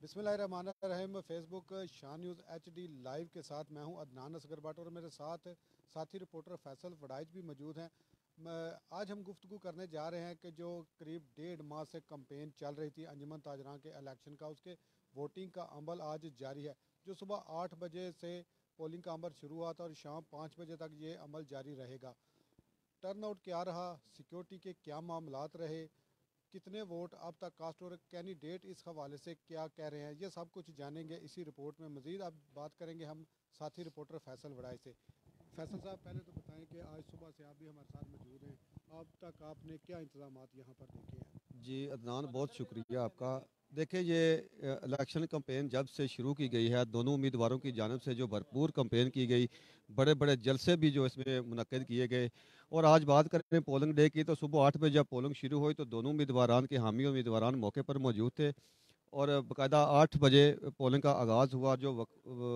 बिस्मिल्लाहिर्रहमानिर्रहीम। फेसबुक शान news HD live के साथ मैं हूं अदनान असगर भट्ट और मेरे साथ साथी रिपोर्टर फैसल वड़ाइच भी मौजूद हैं। आज हम गुफ्तगू करने जा रहे हैं कि जो करीब 1.5 माह से कंपेन चल रही थी अंजुमन ताजरां के इलेक्शन का, उसके वोटिंग का अमल आज जारी है। जो सुबह 8 बजे से पोलिंग का अमल शुरू हुआ था और शाम 5 बजे तक ये अमल जारी रहेगा। टर्नआउट क्या रहा, सिक्योरिटी के क्या मामलात रहे, कितने वोट अब तक कास्ट और कैंडिडेट इस हवाले से क्या कह रहे हैं, ये सब कुछ जानेंगे इसी रिपोर्ट में। मज़ीद अब बात करेंगे हम साथी रिपोर्टर फैसल वड़ाई से। फैसल साहब, पहले तो बताएं कि आज सुबह से आप भी हमारे साथ मौजूद हैं, अब तक आपने क्या इंतजाम यहाँ पर देखे हैं? जी अदनान, बहुत शुक्रिया आपका। देखिए, ये इलेक्शन कंपेन जब से शुरू की गई है, दोनों उम्मीदवारों की जानब से जो भरपूर कंपेन की गई, बड़े बड़े जलसे भी जो इसमें मुनक्किद किए गए। और आज बात करें पोलिंग डे की, तो सुबह 8 बजे जब पोलिंग शुरू हुई तो दोनों उम्मीदवारान के हामी उम्मीदवारान मौके पर मौजूद थे। और बाकायदा 8 बजे पोलिंग का आगाज़ हुआ। जो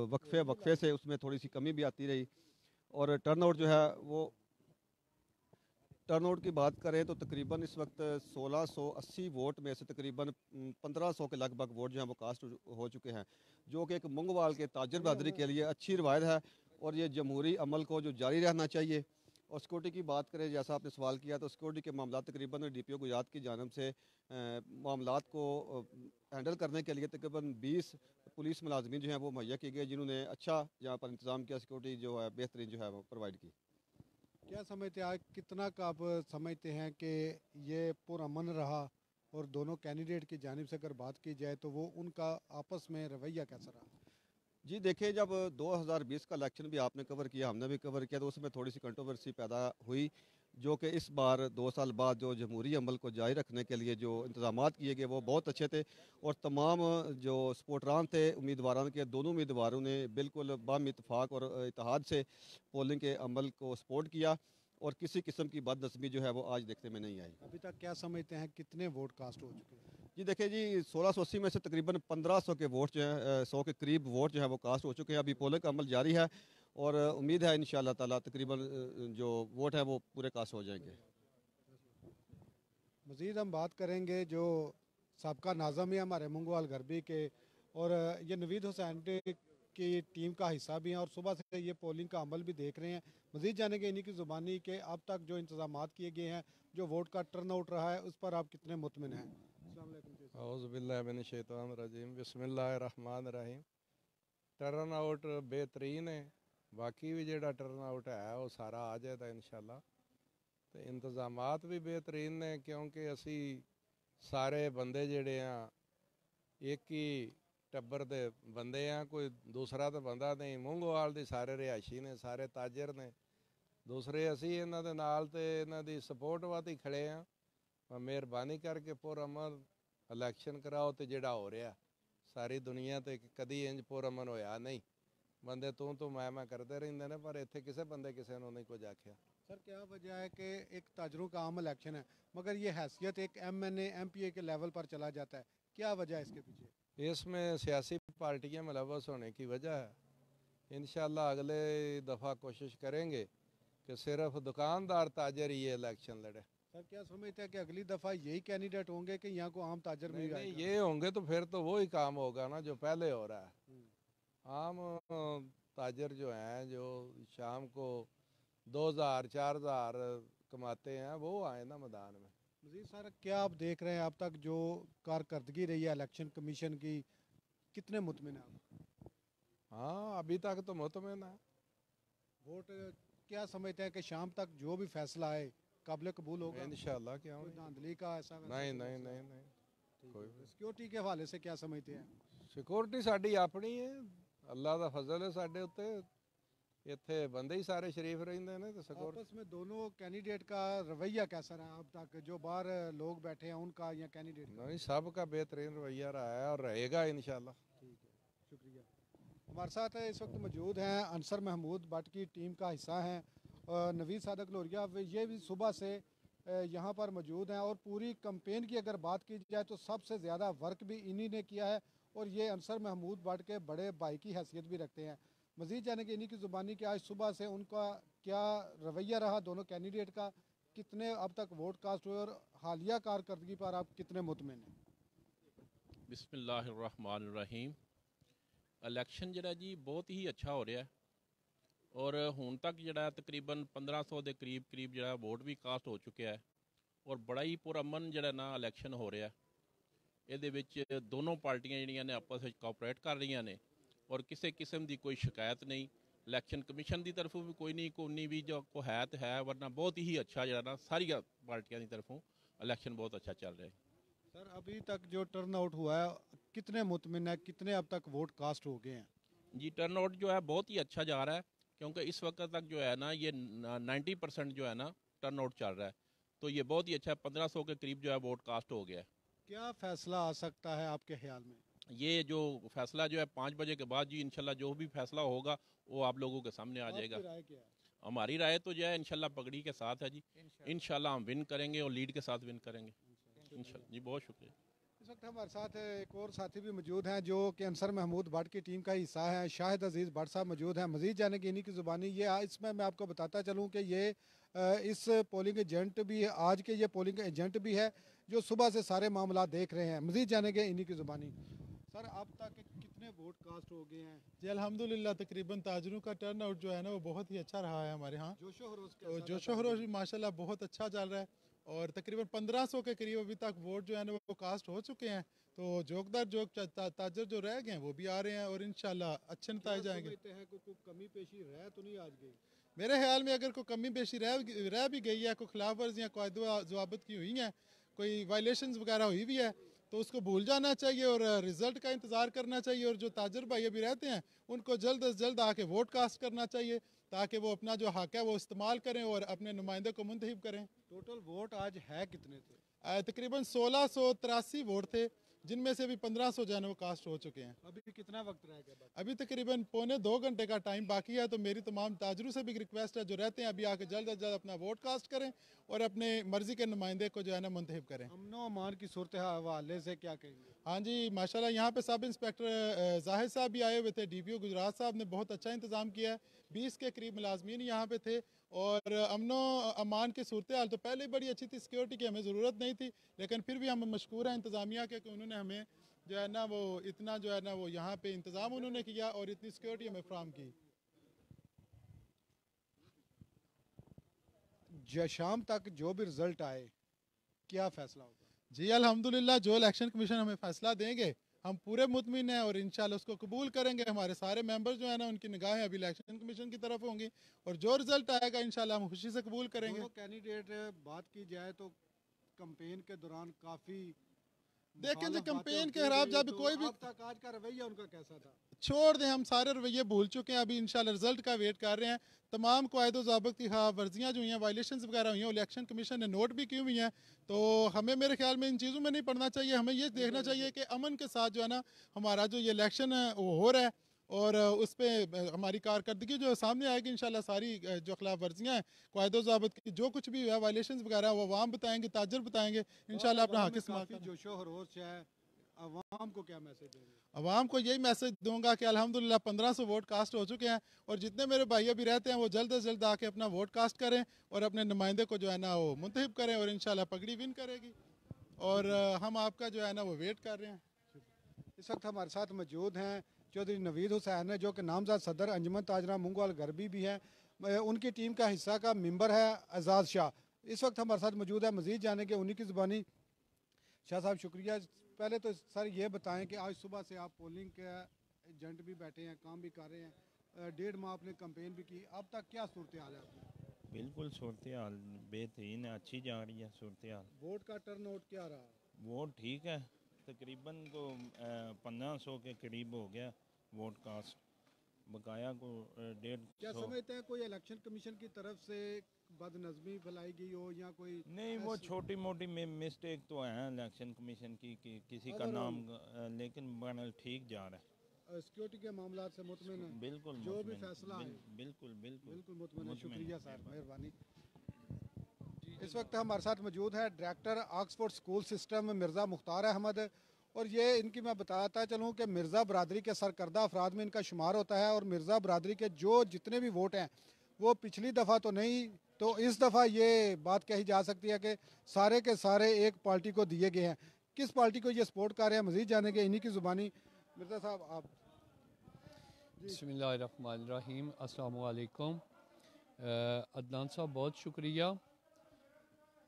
वक्फे वक्फे से उसमें थोड़ी सी कमी भी आती रही। और टर्नआउट जो है वो, टर्नआउट की बात करें तो तकरीबन इस वक्त 1680 वोट में से तकरीबन 1500 के लगभग वोट जो हैं वो कास्ट हो चुके हैं, जो कि एक मंगवाल के ताजर बहादरी के लिए अच्छी रवायत है। और ये जमहूरी अमल को जो जारी रहना चाहिए। और सिक्योरिटी की बात करें, जैसा आपने सवाल किया, तो सिक्योरिटी के मामला तकरीबन DPO गुजरात की जानब से मामला को हैंडल करने के लिए तकरीबन 20 पुलिस मुलाजमीन जो हैं वो मुहैया किए गए, जिन्होंने अच्छा यहाँ पर इंतज़ाम किया, सिक्योरिटी जो है बेहतरीन जो है वो प्रोवाइड की। क्या समझते हैं आज कितना का आप समझते हैं कि ये पुरअमन रहा? और दोनों कैंडिडेट की जानिब से अगर बात की जाए तो वो उनका आपस में रवैया कैसा रहा? जी देखिए, जब 2020 का इलेक्शन भी आपने कवर किया, हमने भी कवर किया, तो उसमें थोड़ी सी कंट्रोवर्सी पैदा हुई। जो कि इस बार 2 साल बाद जो जमहूरी अमल को जारी रखने के लिए जो इंतजाम किए गए वो बहुत अच्छे थे। और तमाम जो सपोर्टरान थे उम्मीदवारों के, दोनों उम्मीदवारों ने बिल्कुल बाम इतफाक़ और इत्तेहाद से पोलिंग के अमल को सपोर्ट किया। और किसी किस्म की बदनज़मी जो है वो आज देखने में नहीं आई। अभी तक क्या समझते हैं कितने वोट कास्ट हो चुके हैं? जी देखिए जी, 1680 में से तकरीबन 1500 के वोट जो हैं, 100 के करीब वोट जो है वो कास्ट हो चुके हैं। अभी पोलिंग का अमल जारी है और उम्मीद है इंशाअल्लाह ताला तकरीबन जो वोट है वो पूरे कास्ट हो जाएंगे। मज़ीद हम बात करेंगे जो सबका नाज़म है हमारे मुंगवाल गरबी के, और ये नवीद हुसैन की टीम का हिस्सा भी हैं और सुबह से ये पोलिंग का अमल भी देख रहे हैं। मज़ीद जानेंगे इन्हीं की ज़ुबानी के अब तक जो इंतजाम किए गए हैं, जो वोट का टर्न आउट रहा है, उस पर आप कितने मुतमिन हैं? अस्सलाम वालेकुम जी साहब। औज़ुबिल्लाहिमिनश्शैतानिर्रजीम बिस्मिल्लाहिर्रहमानिर्रहीम। टर्न आउट बेहतरीन है। बाकी भी जेड़ा टर्न आउट है वो सारा आ जाएगा इंशाल्लाह। तो इंतजामात भी बेहतरीन ने, क्योंकि असी सारे बंदे जेड़े हैं एक ही टब्बर दे बंदे हैं, कोई दूसरा तो बंदा नहीं। मूंगवाल दी सारे रिहायशी ने, सारे ताजर ने। दूसरे असी इन्हां दे नाल ते इन्हां दी सपोर्ट वास्ते खड़े हैं। मेहरबानी करके पुरअमन इलैक्शन कराओ। तो जेड़ा हो रहा सारी दुनिया ते कदी इंज पुरअमन होया नहीं। बंदे तू मैं करते रहंदे ने, पर इत्थे किसे बंदे किसे नूं नहीं कुछ आख्या। सर, क्या वजह है कि एक ताजरों का आम इलेक्शन है मगर ये हैसियत एक MNA MPA के लेवल पर चला जाता है, क्या वजह है इसके पीछे? इसमें सियासी पार्टियां मुलव्वस होने की वजह है। इंशाल्लाह अगले दफ़ा कोशिश करेंगे कि सिर्फ दुकानदार ताजर ही ये इलेक्शन लड़े। सर, क्या समझते हैं कि अगली दफ़ा यही कैंडिडेट होंगे कि यहाँ को आम ताजर नहीं भी नहीं, आएगा? ये होंगे तो फिर तो वही काम होगा ना जो पहले हो रहा है। हम्म। आम ताजर जो हैं, जो शाम को 2000 4000 कमाते हैं, वो आए ना मैदान में। मजीद सर, क्या आप देख रहे हैं अब तक जो कारकर्दगी रही है इलेक्शन कमीशन की, कितने मुतमिन हैं आप? हाँ, अभी तक तो मुतमिन है। वोट क्या समझते हैं कि शाम तक जो भी फैसला आए काबिल कबूल होगा? इंशाल्लाह, क्यों कोई नहीं। धांधली का ऐसा वैसा नहीं कोई नहीं मसला? नहीं नहीं, ठीक कोई है, भी। सिक्योरिटी के हवाले से क्या समझते हैं? सिक्योरिटी साडी अपनी है। अल्लाह का फजल है साडे उत्ते। इत्थे बंदे ही सारे शरीफ रहिंदे ने ते आपस सिक्योरिटी। में दोनों कैंडिडेट का रवैया कैसा रहा अब तक, जो बाहर लोग बैठे हैं उनका या कैंडिडेट का? नहीं, सबका बेहतरीन रवैया रहा है और रहेगा इंशाल्लाह। ठीक है, शुक्रिया। हमारे साथ इस वक्त मौजूद हैं अंसर महमूद भट्ट की टीम का हिस्सा हैं, और नवीद सादक लोरिया, ये भी सुबह से यहाँ पर मौजूद हैं। और पूरी कंपेन की अगर बात की जाए तो सबसे ज़्यादा वर्क भी इन्हीं ने किया है, और ये अंसर महमूद भट्ट के बड़े भाई की हैसियत भी रखते हैं। मज़ीद जाने कि इन्हीं की ज़ुबानी कि आज सुबह से उनका क्या रवैया रहा दोनों कैंडिडेट का, कितने अब तक वोट कास्ट हुए और हालिया कारकर्दगी पर आप कितने मुतमिन हैं? ਬਿਸਮਿਲ੍ਲਾਹਿਰਰਹਿਮਾਨਿਰਰਹੀਮ। ਇਲੈਕਸ਼ਨ ਜਿਹੜਾ ਜੀ ਬਹੁਤ ਹੀ ਅੱਛਾ ਹੋ ਰਿਹਾ ਔਰ ਹੁਣ ਤੱਕ ਜਿਹੜਾ ਤਕਰੀਬਨ 1500 ਦੇ ਕਰੀਬ ਜਿਹੜਾ ਵੋਟ ਵੀ ਕਾਸਟ ਹੋ ਚੁੱਕਿਆ ਹੈ ਔਰ ਬੜਾ ਹੀ ਪੁਰਅਮਨ ਜਿਹੜਾ ਨਾ ਇਲੈਕਸ਼ਨ ਹੋ ਰਿਹਾ। ਇਹਦੇ ਵਿੱਚ ਦੋਨੋਂ ਪਾਰਟੀਆਂ ਜਿਹੜੀਆਂ ਨੇ ਆਪਸ ਵਿੱਚ ਕੋਆਪਰੇਟ ਕਰ ਰਹੀਆਂ ਨੇ ਔਰ ਕਿਸੇ ਕਿਸਮ ਦੀ ਕੋਈ ਸ਼ਿਕਾਇਤ ਨਹੀਂ। ਇਲੈਕਸ਼ਨ ਕਮਿਸ਼ਨ ਦੀ ਤਰਫੋਂ ਵੀ ਕੋਈ ਨਹੀਂ ਕੋਨੀ ਵੀ ਜੋ ਕੋ ਹੈ ਤਾਂ ਹੈ, ਵਰਨਾ ਬਹੁਤ ਹੀ ਅੱਛਾ ਜਿਹੜਾ ਨਾ ਸਾਰੀਆਂ पार्टियां की तरफों इलेक्शन बहुत अच्छा चल रहा है। सर अभी तक जो टर्न आउट हुआ है कितने मुतमिन है, कितने अब तक वोट कास्ट हो गए हैं? जी टर्न आउट जो है बहुत ही अच्छा जा रहा है क्योंकि इस वक्त तक जो है ना ये 90% जो है ना टर्न आउट चल रहा है, तो ये बहुत ही अच्छा 1500 के करीब जो है वोट कास्ट हो गया है। क्या फैसला आ सकता है आपके ख्याल में? ये जो फैसला जो है 5 बजे के बाद जी इंशाल्लाह जो भी फैसला होगा वो आप लोगों के सामने आ जाएगा। राय क्या है? हमारी राय तो जो है इंशाल्लाह पगड़ी के साथ है जी, इंशाल्लाह हम विन करेंगे और लीड के साथ विन करेंगे इंशाल्लाह। जी बहुत शुक्रिया। इस वक्त हमारे साथ एक और साथी भी मौजूद हैं जो कि अंसर महमूद भट्ट की टीम का हिस्सा है। शाहिद अजीज़ भट्ट साहब मौजूद हैं। मज़ीद जाने की इन्हीं की ज़ुबानी ये इसमें मैं आपको बताता चलूँ कि ये इस पोलिंग एजेंट भी है, आज के ये पोलिंग एजेंट भी है जो सुबह से सारे मामला देख रहे हैं। मज़ीद जानेंगे इन्हीं की ज़ुबानी। सर अब तक कितने वोट कास्ट हो गए हैं? जी अल्हम्दुलिल्लाह तकरीबन ताजरों का टर्न आउट जो है ना वो बहुत ही अच्छा रहा है हमारे यहाँ। जोशो खरोश भी माशाल्लाह बहुत अच्छा चल रहा है और तकरीबन 1500 के करीब अभी तक वोट जो है ना वो कास्ट हो चुके हैं। तो जोगदार ताजर जो रह गए हैं वो भी आ रहे हैं और इंशाल्लाह अच्छे नतीजे आएंगे। कोई कमी पेशी रह तो नहीं आज गई? मेरे ख्याल में अगर कोई कमी पेशी रह भी गई है, कोई खिलाफ वर्जियाँ कायदे ज़वाबित की हुई हैं, कोई वायलेशन वगैरह हुई भी है तो उसको भूल जाना चाहिए और रिजल्ट का इंतज़ार करना चाहिए। और जो ताजर भाई अभी रहते हैं उनको जल्द अज जल्द आके वोट कास्ट करना चाहिए ताकि वो अपना जो हक है वो इस्तेमाल करें और अपने नुमाइंदे को मुंतखब करें। टोटल वोट आज है कितने थे? तकरीबन 1683 वोट थे जिनमें से भी 1500 जो है वो कास्ट हो चुके हैं। अभी कितना वक्त रह गया? अभी तकरीबन 1.25 घंटे का टाइम बाकी है। तो मेरी तमाम ताजरों से भी रिक्वेस्ट है जो रहते हैं अभी आके जल्द अज जल्द अपना वोट कास्ट करें और अपने मर्जी के नुमाइंदे को जो है ना मुंतखब करें। अमनो अमान की सूरत हवाले से क्या कहेंगे? हाँ जी माशाल्लाह यहाँ पे सब इंस्पेक्टर जाहिद साहब भी आए हुए थे, DPO गुजरात साहब ने बहुत अच्छा इंतज़ाम किया है। 20 के करीब मुलाजमीन यहाँ पे थे और अमनो अमान की सूरत हाल तो पहले ही बड़ी अच्छी थी, सिक्योरिटी की हमें ज़रूरत नहीं थी, लेकिन फिर भी हम मशकूर हैं इंतज़ामिया के कि उन्होंने हमें जो है ना वो इतना जो है ना वो यहाँ पे इंतज़ाम उन्होंने किया और इतनी सिक्योरिटी हमें फ्राहम की। शाम तक जो भी रिजल्ट आए क्या फैसला होगा? जी अल्हम्दुलिल्लाह जो इलेक्शन कमीशन हमें फैसला देंगे हम पूरे मुतमिन हैं और इंशाल्लाह उसको कबूल करेंगे। हमारे सारे मेंबर जो है ना उनकी निगाहें अभी इलेक्शन कमीशन की तरफ होंगी और जो रिजल्ट आएगा इंशाल्लाह हम खुशी से कबूल करेंगे। दोनों कैंडिडेट बात की जाए तो कैंपेन के दौरान काफ़ी देखें जी कैंपेन के खिलाफ जब कोई भी तक आज का रवैया उनका कैसा था? छोड़ दें, हम सारे रवैये भूल चुके हैं। अभी इंशाल्लाह रिजल्ट का वेट कर रहे हैं। तमाम कायदो ज़ाबित की वर्जियाँ जो हुई हैं, वायलेशन वगैरह हुई हैं, इलेक्शन कमीशन ने नोट भी की हुई हैं। तो हमें मेरे ख्याल में इन चीज़ों में नहीं पड़ना चाहिए। हमें ये देखना चाहिए कि अमन के साथ जो है ना हमारा जो ये इलेक्शन है वो हो रहा है और उस पर हमारी कारकर्दगी जो सामने आएगी इंशाल्लाह। सारी जो खिलाफ वर्जियाँ हैं कायदो ज़ाबित की जो कुछ भी है वायलेशन वगैरह वो अवाम बताएंगे, ताजर बताएंगे इंशाल्लाह अपना हक इस्तेमाल करेंगे। जोशो खरोश है, अवाम को क्या मैसेज देंगे? अवाम को यही मैसेज दूंगा कि अल्हम्दुलिल्लाह 1500 वोट कास्ट हो चुके हैं और जितने मेरे भाई अभी रहते हैं वो जल्द से जल्द आके अपना वोट कास्ट करें और अपने नुमाइंदे को जो है ना वो मुंतखब करें और इंशाल्लाह पगड़ी विन करेगी और हम आपका जो है ना वो वेट कर रहे हैं। इस वक्त हमारे साथ मौजूद हैं चौधरी नवीद हुसैन है जो कि नामजद सदर अंजुमन ताजरा मुंगवाल गरबी भी हैं। उनकी टीम का हिस्सा का मेंबर है एजाज शाह, इस वक्त हमारे साथ मौजूद है। मज़ीद जाने के उन्हीं की ज़ुबानी। शाह साहब शुक्रिया। पहले तो सर ये बताएं कि आज सुबह से आप पोलिंग के एजेंट भी बैठे हैं, काम भी कर रहे हैं, 1.5 माह आपने कैंपेन भी की, अब तक क्या सूरत हाल है आपकी? बिल्कुल सूरत हाल बेहतरीन है, अच्छी जा रही है सूरत हाल। वोट का टर्न आउट क्या रहा? वोट ठीक है, तकरीबन को 1500 के करीब हो गया वोट कास्ट, बकाया को 150। क्या समझते हैं कोई इलेक्शन कमीशन की तरफ से बदनज़मी फैलाई गई हो या कोई? नहीं, वो छोटी मोटी मिस्टेक तो है इलेक्शन कमीशन की कि किसी का नाम, लेकिन बड़ा ठीक जा रहा है। सिक्योरिटी के मामला से मुतमिन है? बिल्कुल जो भी मुतमिन, फैसला है बिल्कुल बिल्कुल बिल्कुल मुतमिन है। मुतमिन शुक्रिया है, सर, मेहरबानी। इस वक्त हमारे साथ मौजूद है director Oxford school system Mirza Mukhtar Ahmed और ये इनकी मैं बताता चलूँ कि मिर्ज़ा बरादरी के सरकर्दा अफराद में इनका शुमार होता है और मिर्ज़ा बरादरी के जो जितने भी वोट हैं वो पिछली दफ़ा तो नहीं तो इस दफ़ा ये बात कही जा सकती है कि सारे के सारे एक पार्टी को दिए गए हैं। किस पार्टी को ये सपोर्ट कर रहे हैं, मज़ीद जानेंगे इन्हीं की ज़ुबानी। मिर्ज़ा साहब आप। बिस्मिल्लाहिर्रहमानिर्रहीम, अस्सलाम वालेकुम। अदनान साहब बहुत शुक्रिया।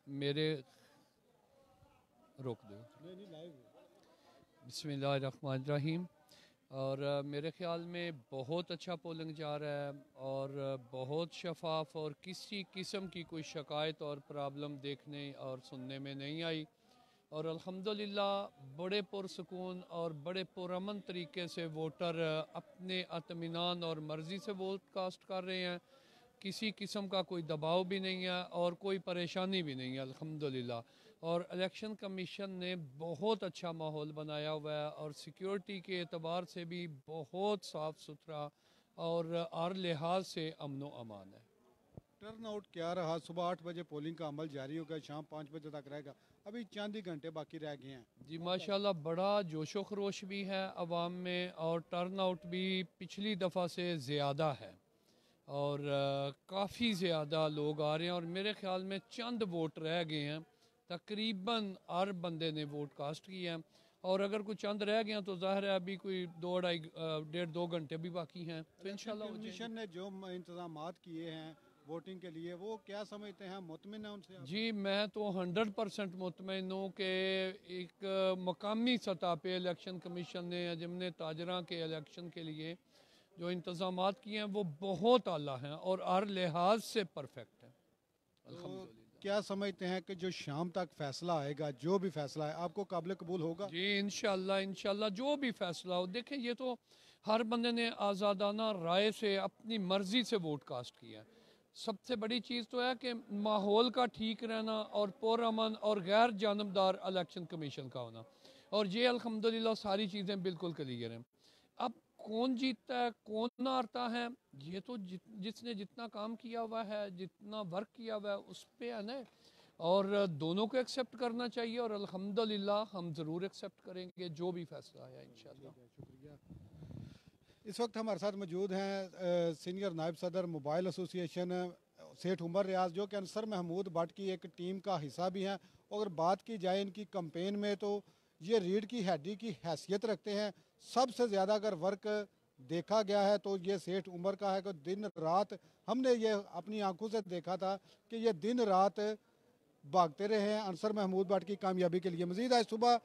मेरे रोक दो। बिस्मिल्लाहिर्रहमानिर्रहीम। और मेरे ख़्याल में बहुत अच्छा पोलिंग जा रहा है और बहुत शफाफ और किसी किस्म की कोई शिकायत और प्रॉब्लम देखने और सुनने में नहीं आई। और अल्हम्दुलिल्लाह बड़े पुरसकून और बड़े पुरअमन तरीके से वोटर अपने इत्मीनान और मर्ज़ी से वोट कास्ट कर रहे हैं। किसी किस्म का कोई दबाव भी नहीं है और कोई परेशानी भी नहीं है अल्हम्दुलिल्लाह। और इलेक्शन कमीशन ने बहुत अच्छा माहौल बनाया हुआ है और सिक्योरिटी के एतबार से भी बहुत साफ़ सुथरा और हर लिहाज से अमन व अमान है। टर्न आउट क्या रहा? सुबह 8 बजे पोलिंग का अमल जारी होगा, शाम 5 बजे तक रहेगा, अभी चंद ही घंटे बाकी रह गए हैं। जी माशाल्लाह बड़ा जोशो खरोश भी है अवाम में और टर्न आउट भी पिछली दफ़ा से ज़्यादा है और काफ़ी ज़्यादा लोग आ रहे हैं और मेरे ख्याल में चंद वोट रह गए हैं। तकरीबन हर बंदे ने वोट कास्ट किया है और अगर कोई चंद रह गए तो ज़ाहिर है अभी कोई 2-2.5 घंटे भी बाकी हैं तो इंशाल्लाह हो कमीशन जाएगी। ने जो इंतजाम किए हैं वोटिंग के लिए, वो क्या समझते हैं, मुतमिन है उनसे आप? जी मैं तो 100% मुतमईन हूँ कि एक मकामी सतह पे इलेक्शन कमीशन ने जिमने ताजरा के इलेक्शन के लिए जो इंतजाम किए हैं वो बहुत आला हैं और हर लिहाज से परफेक्ट है अल्हम्दुलिल्लाह। क्या समझते हैं कि जो शाम तक फैसला आएगा, जो भी फैसला है, आपको काबिल कबूल होगा? जी इंशाल्लाह इंशाल्लाह जो भी फैसला हो। देखें ये तो हर बंदे ने आज़ादाना राय से अपनी मर्ज़ी से वोट कास्ट किया है। सबसे बड़ी चीज़ तो है कि माहौल का ठीक रहना और पुरअमन और गैर जानबदार इलेक्शन कमीशन का होना और ये अल्हम्दुलिल्लाह सारी चीज़ें बिल्कुल क्लियर हैं। अब कौन जीतता है कौन हारता है ये तो जिसने जितना काम किया हुआ है जितना वर्क किया हुआ है उस पर है ना और दोनों को एक्सेप्ट करना चाहिए और अल्हम्दुलिल्लाह हम ज़रूर एक्सेप्ट करेंगे जो भी फैसला है इंशाल्लाह। शुक्रिया। इस वक्त हमारे साथ मौजूद हैं सीनियर नायब सदर मोबाइल एसोसिएशन सेठ उमर रियाज, जो कि अंसर महमूद भट्ट की एक टीम का हिस्सा भी हैं। अगर बात की जाए इनकी कंपेन में तो ये रीढ़ की हड्डी की हैसियत रखते हैं। सबसे ज़्यादा अगर वर्क देखा गया है तो ये सेठ उमर का है कि दिन रात हमने ये अपनी आंखों से देखा था कि ये दिन रात भागते रहे हैं अंसर महमूद भट्ट की कामयाबी के लिए। मज़ीद आज सुबह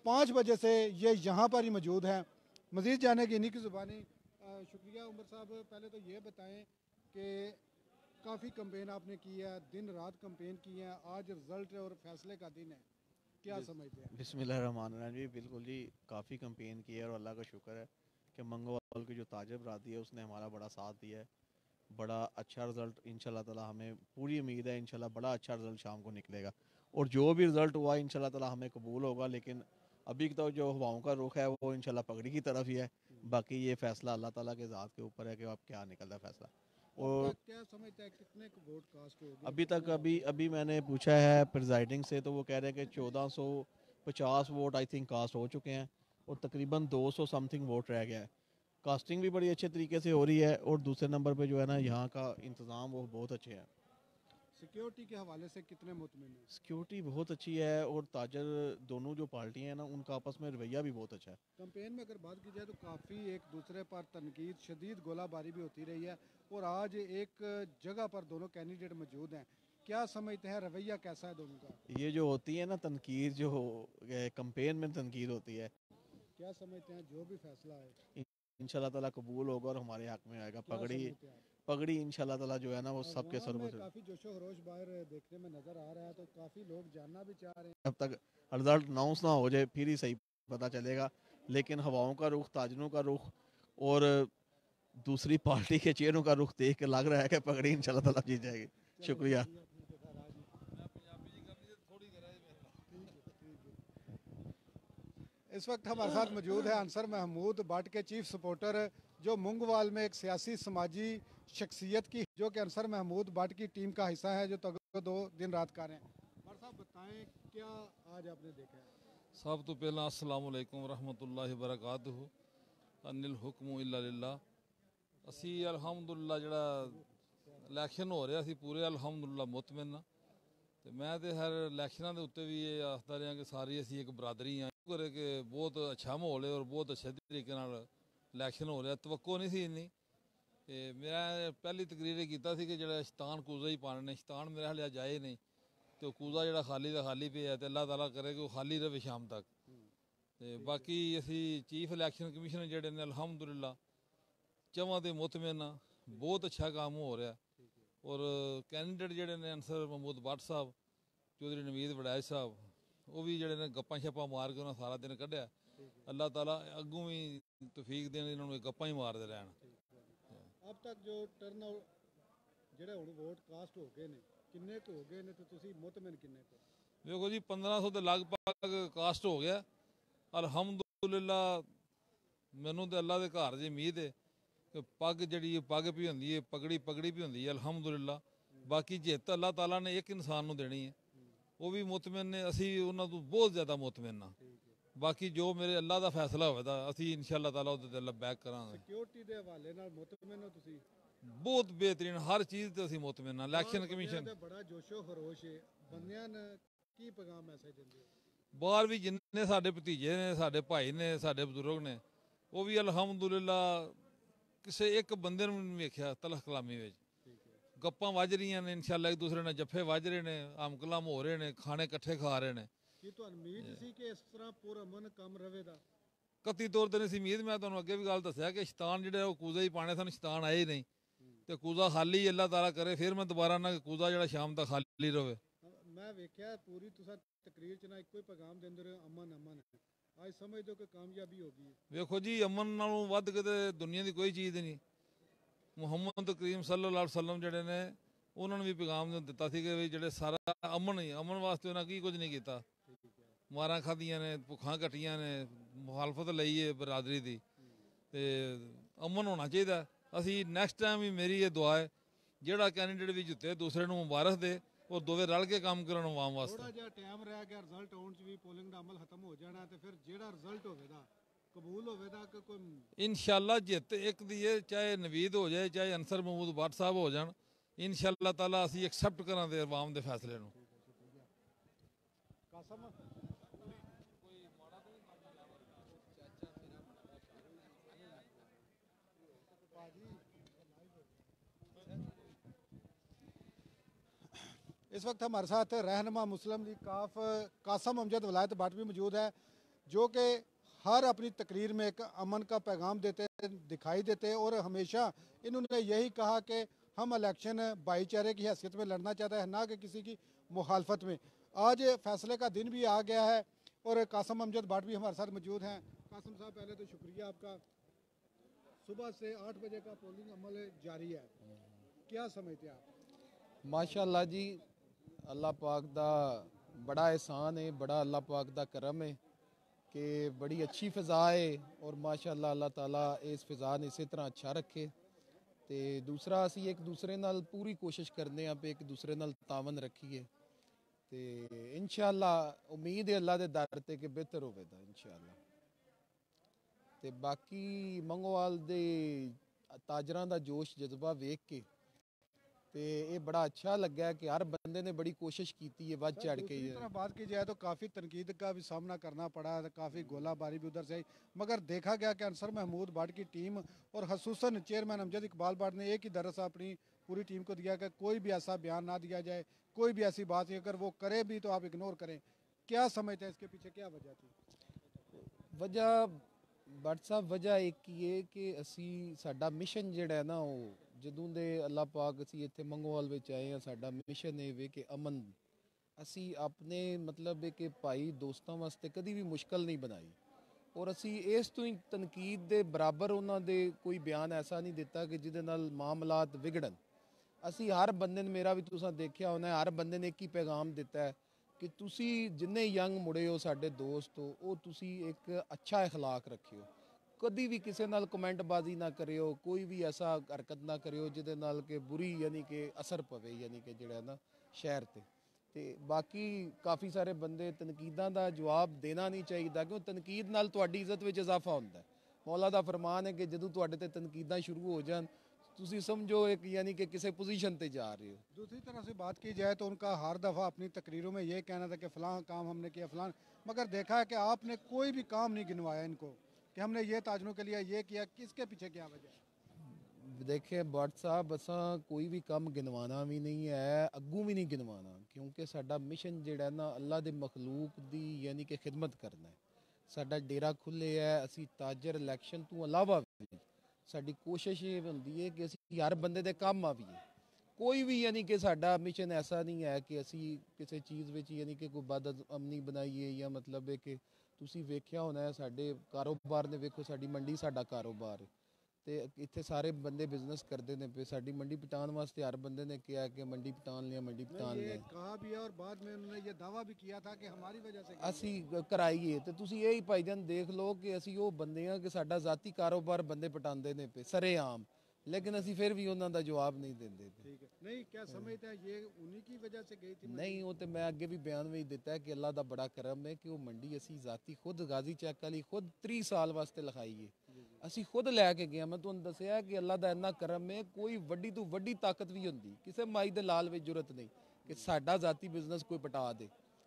5 बजे से ये यहाँ पर ही मौजूद हैं। मज़ीद जाने की इन्हीं की ज़ुबानी। शुक्रिया उमर साहब, पहले तो ये बताएं कि काफ़ी कंपेन आपने की है, दिन रात कंपेन की है, आज रिज़ल्ट और फैसले का दिन है, क्या समझते हैं? बिस्मिल्लाहिर्रहमानिर्रहीम जी, बिल्कुल जी, काफ़ी कंपेन की है और अल्लाह का शुक्र है कि मंगवाल की जो ताजर बरादरी है उसने हमारा बड़ा साथ दिया है। बड़ा अच्छा रिज़ल्ट इंशाल्लाह ताला, हमें पूरी उम्मीद है इंशाल्लाह बड़ा अच्छा रिज़ल्ट शाम को निकलेगा और जो भी रिज़ल्ट हुआ इंशाल्लाह ताला हमें कबूल होगा। लेकिन अभी तो जो हवाओं का रुख है वो इंशाल्लाह पगड़ी की तरफ ही है। बाकी ये फ़ैसला अल्लाह ताला के ज़ात के ऊपर है कि अब क्या निकलता है फ़ैसला। और क्या समझते हैं कितने वोट कास्ट होगी? अभी तक अभी मैंने पूछा है प्रिजाइडिंग से तो वो कह रहे हैं कि 1450 वोट आई थिंक कास्ट हो चुके हैं और तकरीबन 200 समथिंग वोट रह गया है। कास्टिंग भी बड़ी अच्छे तरीके से हो रही है और दूसरे नंबर पे जो है ना यहाँ का इंतज़ाम वो बहुत अच्छे हैं। सिक्योरिटी के हवाले से कितने मुतमिन हैं? सिक्योरिटी बहुत अच्छी है और ताजर दोनों जो पार्टियाँ हैं ना उनका आपस में रवैया भी बहुत अच्छा है। कंपेन में अगर बात की जाए तो काफ़ी एक दूसरे पर तनकीद, शदीद गोलाबारी भी होती रही है और आज एक जगह पर दोनों कैंडिडेट मौजूद हैं। क्या समझते हैं, रवैया कैसा है दोनों का? ये जो होती है ना तनकीद, जो कंपेन में तनकीद होती है, क्या समझते हैं जो भी फैसला है इंशाल्लाह ताला कबूल होगा और हमारे हक में आएगा। क्या पगड़ी समझते हैं? पगड़ी इंशाल्लाह ताला जो है ना वो सबके अवाम सर में पर। काफ़ी जोशो खरोश बाहर देखने में नज़र आ रहा है, तो काफ़ी लोग जानना भी चाह रहे हैं। जब तक रिजल्ट अनाउंस ना हो जाए फिर ही सही पता चलेगा। लेकिन हवाओं का रुख, ताजरों का रुख और दूसरी पार्टी के चेहरों का रुख देख के लग रहा है कि पगड़ी इंशाल्लाह ताला जीत जाएगी। शुक्रिया। इस वक्त हमारे साथ मौजूद है अंसर महमूद भट्ट के चीफ सपोर्टर, जो मुंगवाल में एक सियासी समाजी शख्सियत की, जो कि अंसर महमूद भट्ट की टीम का हिस्सा है, जो तगड़ो 2 दिन रात कर रहे हैं। भट्ट साहब बताएं क्या आज आपने देखा है? सब तो पहला अस्सलाम वालेकुम रहमतुल्लाहि बरकातहू। अनिल हुक्म इल्ला लिल्लाह। असी अल्हम्दुलिल्लाह जड़ा इलेक्शन हो रहा सी पूरे अल्हम्दुलिल्लाह मुतमिन ਤੇ ਮੈਂ ਤੇ ਹਰ ਇਲੈਕਸ਼ਨਾਂ ਦੇ ਉੱਤੇ ਵੀ ਇਹ ਆਖਦਾ ਰਿਹਾ ਕਿ ਸਾਰੀ ਅਸੀਂ ਇੱਕ ਬਰਾਦਰੀ ਆ, ਸ਼ੁਕਰ ਹੈ ਕਿ ਬਹੁਤ ਅੱਛਾ ਮਾਹੌਲ ਹੈ ਔਰ ਬਹੁਤ ਅੱਛੇ ਤਰੀਕੇ ਨਾਲ ਇਲੈਕਸ਼ਨ ਹੋ ਰਿਹਾ। ਤਵੱਕੋ ਨਹੀਂ ਸੀ ਇੰਨੀ। ਤੇ ਮੇਰਾ ਪਹਿਲੀ ਤਕਰੀਰ ਇਹ ਕੀਤਾ ਸੀ ਕਿ ਜਿਹੜਾ ਸ਼ੈਤਾਨ ਕੂਜ਼ਾ ਹੀ ਪਾਣੇ ਨੇ, ਸ਼ੈਤਾਨ ਮੇਰੇ ਹਾਲੇ ਅੱਜ ਆਏ ਨਹੀਂ, ਤੇ ਉਹ ਕੂਜ਼ਾ ਜਿਹੜਾ ਖਾਲੀ ਦਾ ਖਾਲੀ ਪਿਆ, ਤੇ ਅੱਲਾਹ ਤਾਲਾ ਕਰੇ ਕਿ ਉਹ ਖਾਲੀ ਰਹੇ ਸ਼ਾਮ ਤੱਕ। ਤੇ ਬਾਕੀ ਅਸੀਂ ਚੀਫ ਇਲੈਕਸ਼ਨ ਕਮਿਸ਼ਨਰ ਜਿਹੜੇ ਨੇ ਅਲਹਮਦੁਲਿਲਾ ਚਵਾਂ ਦੇ ਮੁਤਮਿਨ ਆ, ਬਹੁਤ ਅੱਛਾ ਕੰਮ ਹੋ ਰਿਹਾ। ਔਰ ਕੈਂਡੀਡੇਟ ਜਿਹੜੇ ਨੇ ਅੰਸਰ ਮਹਿਮੂਦ ਬੱਟ ਸਾਹਿਬ, ਚੌਧਰੀ ਨਵੀਦ ਵੜੈਚ ਸਾਹਿਬ, ਉਹ ਵੀ ਜਿਹੜੇ ਨੇ ਗੱਪਾਂ ਛੱਪਾਂ ਮਾਰ ਕੇ ਉਹਨਾਂ ਸਾਰਾ ਦਿਨ ਕੱਢਿਆ। ਅੱਲਾਹ ਤਾਲਾ ਅੱਗੋਂ ਵੀ ਤੌਫੀਕ ਦੇਣ, ਇਹਨਾਂ ਨੂੰ ਗੱਪਾਂ ਹੀ ਮਾਰਦੇ ਰਹਿਣ। अब तक जो टर्न ਜਿਹੜੇ ਹੁਣ ਵੋਟ ਕਾਸਟ ਹੋ ਗਏ ਨੇ ਕਿੰਨੇ ਕੁ ਹੋ ਗਏ ਨੇ ਤੇ ਤੁਸੀਂ ਮੁਤਮਿਨ ਕਿੰਨੇ ਕੁ? ਵੇਖੋ ਜੀ 1500 ਦੇ ਲਗਭਗ ਕਾਸਟ ਹੋ ਗਿਆ ਅਲਹਮਦੁਲਿਲਾ। ਮੈਨੂੰ ਤੇ ਅੱਲਾ ਦੇ ਘਰ ਦੀ ਉਮੀਦ ਹੈ ਕਿ ਪੱਗ ਜਿਹੜੀ ਪੱਗ ਵੀ ਹੁੰਦੀ ਹੈ, ਪਗੜੀ ਵੀ ਹੁੰਦੀ ਹੈ ਅਲਹਮਦੁਲਿਲਾ। ਬਾਕੀ ਜਿੱਤ ਅੱਲਾਹ ਤਾਲਾ ਨੇ ਇੱਕ ਇਨਸਾਨ ਨੂੰ ਦੇਣੀ ਹੈ, ਉਹ ਵੀ ਮੁਤਮਿਨ ਨੇ, ਅਸੀਂ ਉਹਨਾਂ ਤੋਂ ਬਹੁਤ ਜ਼ਿਆਦਾ ਮੁਤਮਿਨ ਹਾਂ। ਬਾਕੀ ਜੋ ਮੇਰੇ ਅੱਲਾ ਦਾ ਫੈਸਲਾ ਹੋਵੇਗਾ ਅਸੀਂ ਇਨਸ਼ਾਅੱਲਾ ਤਾਲਾ ਉਹਦੇ ਤੇ ਲੱਬੈਕ ਕਰਾਂਗੇ। ਸਿਕਿਉਰਿਟੀ ਦੇ ਹਵਾਲੇ ਨਾਲ ਮੁਤਮਿਨ ਹੋ ਤੁਸੀਂ? ਬਹੁਤ ਬਿਹਤਰੀਨ, ਹਰ ਚੀਜ਼ ਤੇ ਅਸੀਂ ਮੁਤਮਿਨ ਹਾਂ। ਇਲੈਕਸ਼ਨ ਕਮਿਸ਼ਨ ਬੜਾ ਜੋਸ਼ੋ ਖਰੋਸ਼ ਹੈ, ਬੰਦਿਆਂ ਨੇ ਕੀ ਪੈਗਾਮ ਮੈਸੇਜ ਦਿੰਦੇ ਹੋ? ਬਾਹਰ ਵੀ ਜਿੰਨੇ ਸਾਡੇ ਭਤੀਜੇ ਨੇ, ਸਾਡੇ ਭਾਈ ਨੇ, ਸਾਡੇ ਬਜ਼ੁਰਗ ਨੇ, ਉਹ ਵੀ ਅਲਹਮਦੁਲਿਲਾ ਕਿਸੇ ਇੱਕ ਬੰਦੇ ਨੂੰ ਨਹੀਂ ਵੇਖਿਆ ਤਲਖ ਕਲਾਮੀ ਵਿੱਚ। ਗੱਪਾਂ ਵੱਜ ਰਹੀਆਂ ਨੇ ਇਨਸ਼ਾਅੱਲਾ, ਇੱਕ ਦੂਸਰੇ ਨਾਲ ਜੱਫੇ ਵੱਜ ਰਹੇ ਨੇ, ਆਮ ਕਲਾਮ ਹੋ ਰਹੇ ਨੇ, ਖਾਣੇ ਇਕੱਠੇ ਖਾ ਰਹੇ ਨੇ। ਕੀ ਤੁਹਾਨੂੰ ਉਮੀਦ ਸੀ ਕਿ ਇਸ ਤਰ੍ਹਾਂ ਪੁਰਅਮਨ ਕੰਮ ਰਵੇਗਾ? ਕਤੀ ਤੌਰ ਤੇ ਨਹੀਂ ਸੀ ਉਮੀਦ। ਮੈਂ ਤੁਹਾਨੂੰ ਅੱਗੇ ਵੀ ਗੱਲ ਦੱਸਿਆ ਕਿ ਸ਼ੈਤਾਨ ਜਿਹੜੇ ਉਹ ਕੂਜ਼ਾ ਹੀ ਪਾਣੇ ਸਨ, ਸ਼ੈਤਾਨ ਆਏ ਹੀ ਨਹੀਂ। ਤੇ ਕੂਜ਼ਾ ਖਾਲੀ ਅੱਲਾਹ ਤਾਲਾ ਕਰੇ ਫਿਰ ਮੈਂ ਦੁਬਾਰਾ ਨਾ ਕੂਜ਼ਾ ਜਿਹੜਾ ਸ਼ਾਮ ਤੱਕ ਖਾਲੀ ਰਵੇ। ਮੈਂ ਵੇਖਿਆ ਪੂਰੀ ਤੁਸੀਂ ਤਕਰੀਰ ਚ ਨਾ ਇੱਕੋ ਹੀ ਪੈਗਾਮ ਦਿੰਦੇ ਰਹੇ, ਅਮਨ ਅਮਨ। ਅੱਜ ਸਮਝਦੇ ਹੋ ਕਿ ਕਾਮਯਾਬੀ ਹੋ ਗਈ ਹੈ? ਵੇਖੋ ਜੀ ਅਮਨ ਨਾਲੋਂ ਵੱਧ ਕੇ ਤੇ ਦੁਨੀਆ ਦੀ ਕੋਈ ਚੀਜ਼ ਨਹੀਂ। ਮੁਹੰਮਦ ਕਰੀਮ ਸੱਲੱਲਾਹੁ ਅਲੈਹਿ ਵਸੱਲਮ ਜਿਹੜੇ ਨੇ ਉਹਨਾਂ ਨੂੰ ਵੀ ਪੈਗਾਮ ਦਿੱਤਾ ਸੀ ਕਿ ਵੀ ਜਿਹੜੇ ਸਾਰਾ ਅਮਨ ਹੀ, ਅਮਨ ਵਾਸਤੇ ਉਹਨਾਂ ਕੀ ਕੁਝ ਨਹੀਂ ਕੀਤਾ। ਮਾਰਾਂ ਖਾਧੀਆਂ ਨੇ, ਭੁੱਖਾਂ ਕੱਟੀਆਂ ਨੇ, ਮੁਖਾਲਫਤ ਲਈ ਹੈ ਬਰਾਦਰੀ ਦੀ, ਤੇ ਅਮਨ ਹੋਣਾ ਚਾਹੀਦਾ। ਅਸੀਂ ਨੈਕਸਟ ਟਾਈਮ ਵੀ ਮੇਰੀ ਇਹ ਦੁਆ ਹੈ ਜਿਹੜਾ ਕੈਂਡੀਡੇਟ ਵੀ ਜਿੱਤੇ ਦੂਸਰੇ ਨੂੰ ਮੁਬਾਰਕ ਦੇ ਔਰ ਦੋਵੇਂ ਰਲ ਕੇ ਕੰਮ ਕਰਨ ਆਵਾਮ ਵਾਸਤੇ। ਥੋੜਾ ਜਿਹਾ ਟਾਈਮ ਰਹਿ ਗਿਆ ਰਿਜ਼ਲਟ ਆਉਣ 'ਚ ਵੀ, ਪੋਲਿੰਗ ਦਾ ਅਮਲ ਖਤਮ ਹੋ ਜਾਣਾ, ਤੇ ਫਿਰ ਜਿਹੜਾ ਰਿਜ਼ਲਟ ਹੋਵੇਗਾ ਕਬੂਲ ਹੋਵੇਗਾ ਕਿ ਕੋਈ? ਇਨਸ਼ਾਅੱਲਾ ਜਿੱਤ ਇੱਕ ਦੀ ਹੈ, ਚਾਹੇ ਨਵੀਦ ਹੋ ਜਾਏ ਚਾਹੇ ਅੰਸਰ ਮਹਿਮੂਦ ਬੱਟ ਸਾਹਿਬ ਹੋ ਜਾਣ, ਇਨਸ਼ਾਅੱਲਾ ਤਾਲਾ ਅਸੀਂ ਐਕਸੈਪਟ ਕਰਾਂਗੇ ਆਵਾਮ ਦੇ ਫੈਸਲੇ ਨੂੰ। ਕਾਸਮ इस वक्त हमारे साथ रहनुमा मुस्लिम लीग काफ कासम अमजद वलायत भट्ट भी मौजूद है, जो कि हर अपनी तकरीर में एक अमन का पैगाम देते दिखाई देते हैं। और हमेशा इन्होंने यही कहा कि हम इलेक्शन भाईचारे की हैसियत में लड़ना चाहते हैं, ना कि किसी की मुखालफत में। आज फैसले का दिन भी आ गया है और कासम अमजद भट्ट भी हमारे साथ मौजूद हैं। कासम साहब, पहले तो शुक्रिया आपका। सुबह से 8 बजे का पोलिंग अमल जारी है, क्या समझते हैं आप? माशाअल्लाह जी, अल्लाह पाक दा बड़ा एहसान है, बड़ा अल्लाह पाक दा करम है कि बड़ी अच्छी फ़िज़ा है। और माशाअल्लाह अल्लाह ताला इस फ़िज़ा ने इसी तरह अच्छा रखे। तो दूसरा असी एक दूसरे नाल पूरी कोशिश करने पे एक दूसरे नाल तावन रखिए, तो इंशाअल्लाह उम्मीद है अल्लाह दे दर ते कि बेहतर होवेगा इंशाअल्लाह। तो बाकी मंगोवाल दे ताजरां दा जोश जज्बा वेख के तो ये बड़ा अच्छा लगा है कि हर बंदे ने बड़ी कोशिश की है, वध चढ़ के। बात की जाए तो काफ़ी तनकीद का भी सामना करना पड़ा, काफ़ी गोलाबारी भी उधर से आई, मगर देखा गया कि अंसर महमूद भट्ट की टीम और खसूसन चेयरमैन अमजद इकबाल भट्ट ने एक ही दरस अपनी पूरी टीम को दिया कि कोई भी ऐसा बयान ना दिया जाए, कोई भी ऐसी बात नहीं, अगर वो करे भी तो आप इग्नोर करें। क्या समझते हैं इसके पीछे क्या वजह थी? वजह भट्ट साहब वजह एक ही है कि असी साडा मिशन जिहड़ा है ना, वो ਜਦੋਂ ਦੇ ਅੱਲਾਹ ਪਾਕ ਅਸੀਂ ਇੱਥੇ ਮੰਗੋਵਾਲ ਵਿੱਚ ਆਏ ਹਾਂ, ਸਾਡਾ ਮਿਸ਼ਨ ਇਹ ਵੇ ਕਿ ਅਮਨ ਅਸੀਂ ਆਪਣੇ ਮਤਲਬ ਕਿ ਭਾਈ ਦੋਸਤਾਂ ਵਾਸਤੇ ਕਦੀ ਵੀ ਮੁਸ਼ਕਲ ਨਹੀਂ ਬਣਾਈ। ਔਰ ਅਸੀਂ ਇਸ ਤੋਂ ਹੀ ਤਨਕੀਦ ਦੇ ਬਰਾਬਰ ਉਹਨਾਂ ਦੇ ਕੋਈ ਬਿਆਨ ਐਸਾ ਨਹੀਂ ਦਿੱਤਾ ਕਿ ਜਿਹਦੇ ਨਾਲ ਮਾਮਲਾਤ ਵਿਗੜਨ। ਅਸੀਂ ਹਰ ਬੰਦੇ ਨੇ, ਮੇਰਾ ਵੀ ਤੁਸੀਂ ਦੇਖਿਆ ਹੋਣਾ, ਹਰ ਬੰਦੇ ਨੇ ਇੱਕ ਹੀ ਪੈਗਾਮ ਦਿੱਤਾ ਹੈ ਕਿ ਤੁਸੀਂ ਜਿੰਨੇ ਯੰਗ ਮੁੰਡੇ ਹੋ, ਸਾਡੇ ਦੋਸਤ ਹੋ, ਉਹ ਤੁਸੀਂ ਇੱਕ ਅੱਛਾ ਇਖਲਾਕ ਰੱਖਿਓ, कभी भी किसी नाल कमेंटबाजी ना करियो, कोई भी ऐसा हरकत ना करियो जिहदे नाल कि बुरी यानी कि असर पवे, यानी कि जिहड़ा ना शहर ते बाकी काफ़ी सारे बंदे तनकीदां दा जवाब देना नहीं चाहिए, क्यों तनकीद नाल तुहाडी इज्जत विच इजाफा होंदा है। मौला दा फरमान है कि जदों तुहाडे ते तनकीदां शुरू हो जान ਤੁਸੀਂ समझो एक यानी कि किसी पोजीशन पे जा रहे हो। दूसरी तरफ से बात की जाए तो उनका हर दफ़ा अपनी तकरीरों में ये कहना था कि फ़लाँ काम हमने किया फ़लाँ, मगर देखा है कि आपने कोई भी काम नहीं गिनवाया इनको कि हमने ये ताजरों के लिए ये किया, किसके पीछे क्या वजह है? देखिए भट्ट साहब असा कोई भी काम गिनवाना भी नहीं है, अग्गू भी नहीं गिनवाना, क्योंकि साडा मिशन जिहड़ा ना अल्लाह दे मखलूक दी यानी कि खिदमत करना है। साडा डेरा खुले है, असी ताजर इलैक्शन तो अलावा भी साडी कोशिश ये होंदी है कि असी हर बंदे दे काम आवीए। कोई भी यानी कि साडा मिशन ऐसा नहीं है कि असी किसी चीज़ विच यानी कि कोई बद अमनी बनाईए या मतलब है कि तुसी वेख्या होना है साडे कारोबार ने, वेखो साडी मंडी साडा कारोबार है ते इत्थे सारे बंदे बिजनेस करते हैं पे साडी मंडी पटान वास्ते हर बंदे ने कहा कि मंडी पटान लिया मंडी पटान ये लिया। कहा भी है और बाद में उन्होंने ये दावा भी किया था कि हमारी वजह से ਅਸੀਂ ਕਰਾਈਏ ਤੇ ਤੁਸੀਂ ਇਹ ਹੀ ਭਾਈਜਾਨ ਦੇਖ ਲਓ ਕਿ ਅਸੀਂ ਉਹ ਬੰਦੇ ਆ ਕਿ ਸਾਡਾ ਜ਼ਾਤੀ ਕਾਰੋਬਾਰ ਬੰਦੇ ਪਟਾਉਂਦੇ ਨੇ ਪਏ ਸਰੇਆਮ, लेकिन ਅਸੀਂ ਫਿਰ ਵੀ ਉਹਨਾਂ ਦਾ ਜਵਾਬ ਨਹੀਂ ਦਿੰਦੇ ਪਏ। ठीक है, नहीं क्या समझते हैं ये उन्हीं की वजह से गई थी मंडी? ਨਹੀਂ ਉਹ ਤੇ ਮੈਂ ਅੱਗੇ ਵੀ ਬਿਆਨ ਵਿੱਚ ਦਿੱਤਾ ਹੈ ਕਿ ਅੱਲਾ ਦਾ ਬੜਾ ਕਰਮ ਹੈ ਕਿ ਉਹ ਮੰਡੀ ਅਸੀਂ ਜ਼ਾਤੀ ਖੁਦ ਗਾਜ਼ੀ ਚੈੱਕ ਵਾਲੀ ਖੁਦ 30 ਸਾਲ ਵਾਸਤੇ ਲਿਖਾਈ ਹੈ, ਅਸੀਂ ਖੁਦ ਲੈ ਕੇ ਗਏ। ਮੈਂ ਤੁਹਾਨੂੰ ਦੱਸਿਆ ਕਿ ਅੱਲਾ ਦਾ ਇੰਨਾ ਕਰਮ ਹੈ, ਕੋਈ ਵੱਡੀ ਤੋਂ ਵੱਡੀ ਤਾਕਤ ਵੀ ਹੁੰਦੀ ਕਿਸੇ ਮਾਈ ਦੇ ਲਾਲ ਵਿੱਚ ਜ਼ਰੂਰਤ नहीं कि साडा ज़ाती बिजनेस कोई पटा दे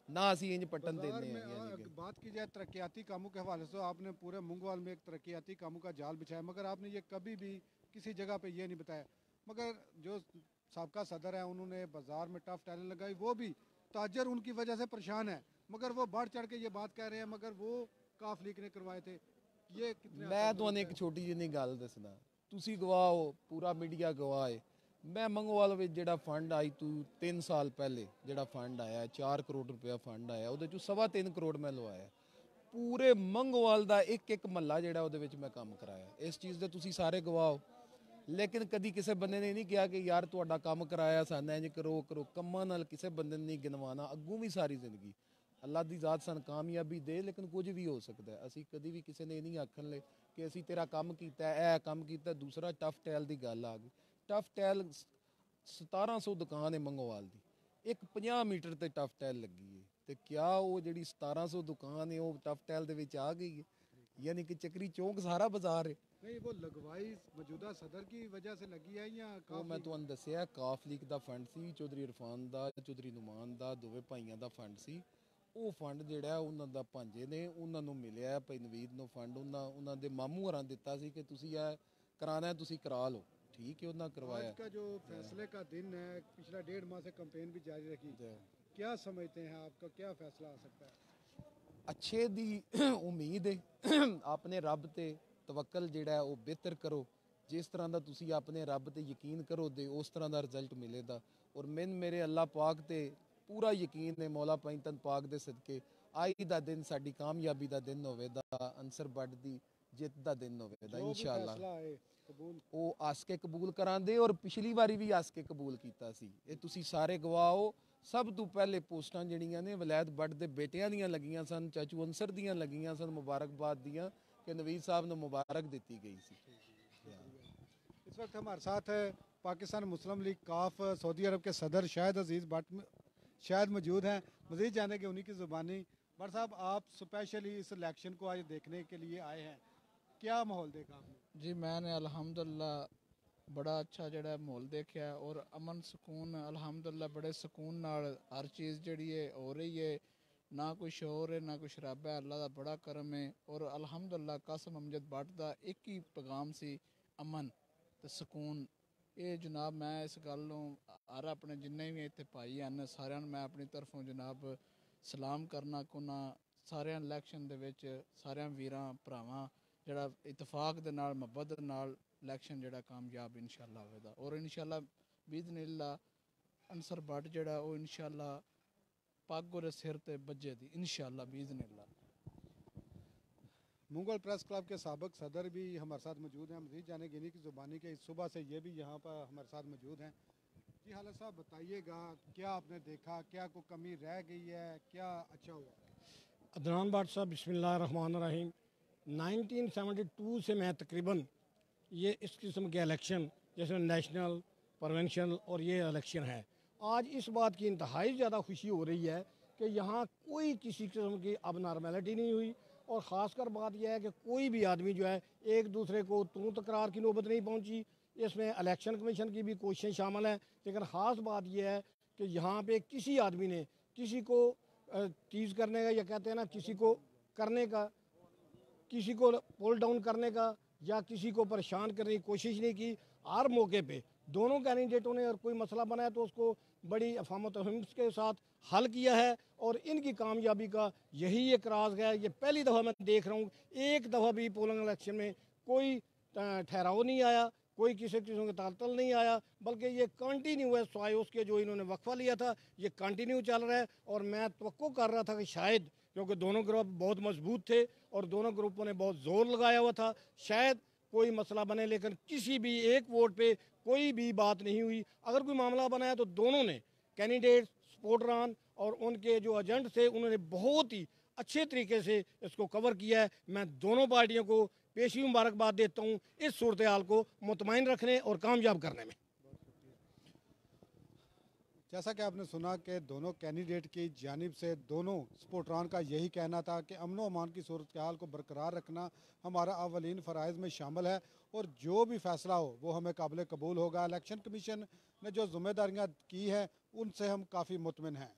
ना, असी इंज पटन बाजार देने में हैं यानी कि। बात की जाए तरक्याती कामों के हवाले से, आपने पूरे मुंगवाल में एक तरक्याती कामों का जाल बिछाया, मगर आपने ये कभी भी किसी जगह पे ये नहीं बताया। मगर जो साबका सदर है उन्होंने बाजार में टफ टैलेंट लगाई, वो भी ताजर उनकी वजह से परेशान है, मगर वो बढ़ चढ़ के ये बात कह रहे हैं, मगर वो काफ लीग ने करवाए थे। ये कितने मैं ਤੁਹਾਨੂੰ ਇੱਕ ਛੋਟੀ ਜਿਹੀ ਗੱਲ ਦੱਸਣਾ, ਤੁਸੀਂ ਗਵਾਹ ਹੋ, ਪੂਰਾ ਮੀਡੀਆ ਗਵਾਹ ਹੈ। ਮੈਂ ਮੰਗਵਾਲ ਵਿੱਚ ਜਿਹੜਾ ਫੰਡ ਆਈ ਤੂੰ 3 ਸਾਲ ਪਹਿਲੇ ਜਿਹੜਾ ਫੰਡ ਆਇਆ 4 ਕਰੋੜ ਰੁਪਇਆ ਫੰਡ ਆਇਆ, ਉਹਦੇ ਚੋਂ 3.25 ਕਰੋੜ ਮੈਂ ਲਵਾਇਆ। ਪੂਰੇ ਮੰਗਵਾਲ ਦਾ ਇੱਕ ਇੱਕ ਮਹੱਲਾ ਜਿਹੜਾ ਉਹਦੇ ਵਿੱਚ ਮੈਂ ਕੰਮ ਕਰਾਇਆ। ਇਸ ਚੀਜ਼ ਦੇ ਤੁਸੀਂ ਸਾਰੇ ਗਵਾਹ ਹੋ। ਲੇਕਿਨ ਕਦੀ ਕਿਸੇ ਬੰਦੇ ਨੇ ਨਹੀਂ ਕਿਹਾ ਕਿ ਯਾਰ ਤੁਹਾਡਾ ਕੰਮ ਕਰਾਇਆ ਸਾਨੂੰ ਇੰਜ ਕਰੋ ਕਰੋ। ਕੰਮਾਂ ਨਾਲ ਕਿਸੇ ਬੰਦੇ ਨੇ ਨਹੀਂ ਗਿਣਵਾਣਾ, ਅੱਗੋਂ ਵੀ ਸਾਰੀ ਜ਼ਿੰਦਗੀ ਅੱਲਾ ਦੀ ਜ਼ਾਤ ਸਾਨੂੰ ਕਾਮਯਾਬੀ ਦੇ, ਲੇਕਿਨ ਕੁਝ ਵੀ ਹੋ ਸਕਦਾ ਹੈ। ਅਸੀਂ ਕਦੀ ਵੀ ਕਿਸੇ ਨੇ ਨਹੀਂ ਆਖਣ ਲੈ ਕਿ ਅਸੀਂ ਤੇਰਾ ਕੰਮ ਕੀਤਾ, ਇਹ ਕੰਮ ਕੀਤਾ। ਦੂਸਰਾ ਟਫ ਟੈਲ ਦੀ ਗੱਲ ਆ ਗਈ। ਟਫ ਟੈਲ 1700 ਦੁਕਾਨ ਹੈ ਮੰਗੋਵਾਲ ਦੀ, ਇੱਕ 50 ਮੀਟਰ ਤੇ ਟਫ ਟੈਲ ਲੱਗੀ ਹੈ, ਤੇ ਕਿਆ ਉਹ ਜਿਹੜੀ 1700 ਦੁਕਾਨ ਹੈ ਉਹ ਟਫ ਟੈਲ ਦੇ ਵਿੱਚ ਆ ਗਈ ਹੈ? यानी कि चक्री चौक सारा बाजार है। नहीं वो लगवाई मौजूदा सदर की वजह से लगी है या वो मैं ਤੁਹਾਨੂੰ ਦੱਸਿਆ ਕਾਫ ਲੀਗ ਦਾ ਫੰਡ ਸੀ, ਚੌਧਰੀ ਇਰਫਾਨ ਦਾ ਚੌਧਰੀ ਨੁਮਾਨ ਦਾ ਦੋਵੇਂ ਭਾਈਆਂ ਦਾ ਫੰਡ ਸੀ। ਉਹ ਫੰਡ ਜਿਹੜਾ ਉਹਨਾਂ ਦਾ ਭਾਂਜੇ ਨੇ ਉਹਨਾਂ ਨੂੰ ਮਿਲਿਆ ਭਾਈ ਨਵੀਦ ਨੂੰ ਫੰਡ, ਉਹਨਾਂ ਦੇ ਮਾਮੂ ਹਰਾਂ ਦਿੱਤਾ ਸੀ ਕਿ ਤੁਸੀਂ ਇਹ ਕਰਾਣਾ ਤੁਸੀਂ ਕਰਾ ਲਓ। ठीक है उन्होंने करवाया। आज का जो फैसले का दिन है, पिछला 1.5 माह से कैंपेन भी जारी रखी, क्या समझते हैं आपका क्या फैसला आ सकता है? अच्छे दी उम्मीद है, अपने रब ते तवक्कल जिहड़ा है वो बेहतर करो। जिस तरह का तुसी अपने रब ते यकीन करो दे उस तरह का रिजल्ट मिलेगा। और मैन मेरे अल्लाह पाक ते पूरा यकीन है, मौला पैंतन पाक दे सदके आई दा दिन साडी कामयाबी दा दिन होवेगा, अंसर बट दी जित दा दिन होवेगा इंशाअल्लाह। ਉਹ ਆਸ ਕੇ ਕਬੂਲ ਕਰਾਂਦੇ ਔਰ ਪਿਛਲੀ ਵਾਰੀ ਵੀ ਆਸ ਕੇ ਕਬੂਲ ਕੀਤਾ ਸੀ। ਇਹ ਤੁਸੀਂ ਸਾਰੇ ਗਵਾਹ ਹੋ। ਸਭ ਤੋਂ ਪਹਿਲੇ ਪੋਸਟਾਂ ਜਿਹੜੀਆਂ ਨੇ ਵਲੈਦ ਬੱਟ ਦੇ ਬੇਟਿਆਂ ਦੀਆਂ ਲੱਗੀਆਂ ਸਨ, ਚਾਚੂ ਅੰਸਰ ਦੀਆਂ ਲੱਗੀਆਂ ਸਨ, ਮੁਬਾਰਕਬਾਦ ਦੀਆਂ ਕਿ ਨਵੀਦ ਸਾਹਿਬ ਨੂੰ ਮੁਬਾਰਕ ਦਿੱਤੀ ਗਈ ਸੀ। इस वक्त हमारे साथ पाकिस्तान मुस्लिम लीग काफ सऊदी अरब के सदर शाहिद अजीज़ भट्ट शायद मौजूद हैं। मज़ीद जानेंगे उन्हीं की ज़ुबानी। भट्ट साहब आप स्पेशली इस इलेक्शन को आज देखने के लिए आए हैं, क्या माहौल देखा आपने? जी मैंने अल्हम्दुलिल्लाह बड़ा अच्छा जड़ा माहौल देखा और अमन सुकून अल्हम्दुलिल्लाह बड़े सुकून नाल हर चीज़ जड़ी है हो रही है, ना कोई शोर है ना कोई शराबा है। अल्लाह का बड़ा करम है और अल्हम्दुलिल्लाह कासम अमजद भट्ट का एक ही पैगाम सी अमन ते सुकून। ये जनाब मैं इस गल नूं हर अपने जिन्ने भी इत्थे भाई हैं सारिਆਂ ਨੂੰ मैं अपनी तरफों जनाब सलाम करना कोना। सारिਆਂ इलैक्शन दे विच सारिਆਂ वीरां भरावां ਜਿਹੜਾ इतफाक ਦੇ ਨਾਲ ਮੁਹੱਬਤ ਦੇ ਨਾਲ ਇਲੈਕਸ਼ਨ ਜਿਹੜਾ ਕਾਮਯਾਬ ਇਨਸ਼ਾਅੱਲਾ ਹੋਵੇਗਾ ਔਰ ਇਨਸ਼ਾਅੱਲਾ ਬੀਜ਼ਨਿल्ला ਅੰਸਰ ਭੱਟ ਜਿਹੜਾ ਉਹ ਇਨਸ਼ਾਅੱਲਾ ਪੱਗ ਉਹਦੇ ਸਿਰ ਤੇ ਬੱਜੇ ਦੀ इनशाअल्लाह बीज़निल्लाह। मुगल प्रेस क्लब के साबिक सदर भी हमारे साथ मौजूद हैं। मज़ीद जाने गिनी की ज़ुबानी के सुबह से ये भी यहाँ पर हमारे साथ मौजूद हैं। जी हालत साहब बताइएगा, क्या आपने देखा, क्या कोई कमी रह गई है, क्या अच्छा हुआ? अदनान भट्ट साहब बिस्मिल्लाहिर्रहमानिर्रहीम। 1972 से मैं तकरीबन ये इस किस्म के इलेक्शन जैसे नेशनल प्रोविंशियल और ये इलेक्शन है, आज इस बात की इंतहाई ज़्यादा खुशी हो रही है कि यहाँ कोई किसी किस्म की अब नॉर्मेलिटी नहीं हुई। और ख़ासकर बात यह है कि कोई भी आदमी जो है एक दूसरे को तू तकरार की नौबत नहीं पहुँची, इसमें इलेक्शन कमीशन की भी कोशिशें शामिल हैं, लेकिन ख़ास बात यह है कि यहाँ पे किसी आदमी ने किसी को टीज़ करने का, या कहते हैं ना किसी को करने का, किसी को पुल डाउन करने का या किसी को परेशान करने की कोशिश नहीं की। हर मौके पे दोनों कैंडिडेटों ने अगर कोई मसला बनाया तो उसको बड़ी अफाम तफहीम के साथ हल किया है, और इनकी कामयाबी का यही एक राज है। ये पहली दफ़ा मैं देख रहा हूँ, एक दफ़ा भी पोलिंग इलेक्शन में कोई ठहराव नहीं आया, कोई किसी किस्म का तालतल नहीं आया, बल्कि ये कंटिन्यू है, स्वाय उसके जो इन्होंने वक्फा लिया था ये कंटिन्यू चल रहा है। और मैं तवक्को कर रहा था कि शायद, क्योंकि दोनों ग्रुप बहुत मजबूत थे और दोनों ग्रुपों ने बहुत ज़ोर लगाया हुआ था, शायद कोई मसला बने, लेकिन किसी भी एक वोट पे कोई भी बात नहीं हुई। अगर कोई मामला बनाया तो दोनों ने, कैंडिडेट, सपोर्टरान और उनके जो एजेंट थे, उन्होंने बहुत ही अच्छे तरीके से इसको कवर किया है। मैं दोनों पार्टियों को पेशी मुबारकबाद देता हूँ इस सूरत हाल को मुतमईन रखने और कामयाब करने में। जैसा कि आपने सुना कि दोनों कैंडिडेट की जानिब से दोनों सपोर्टरान का यही कहना था कि अमन व अमान की सूरत हाल को बरकरार रखना हमारा अवलीन फ़राइज़ में शामिल है, और जो भी फ़ैसला हो वो हमें काबिल कबूल होगा। इलेक्शन कमीशन ने जो ज़िम्मेदारियाँ की हैं उनसे हम काफ़ी मुतमिन हैं।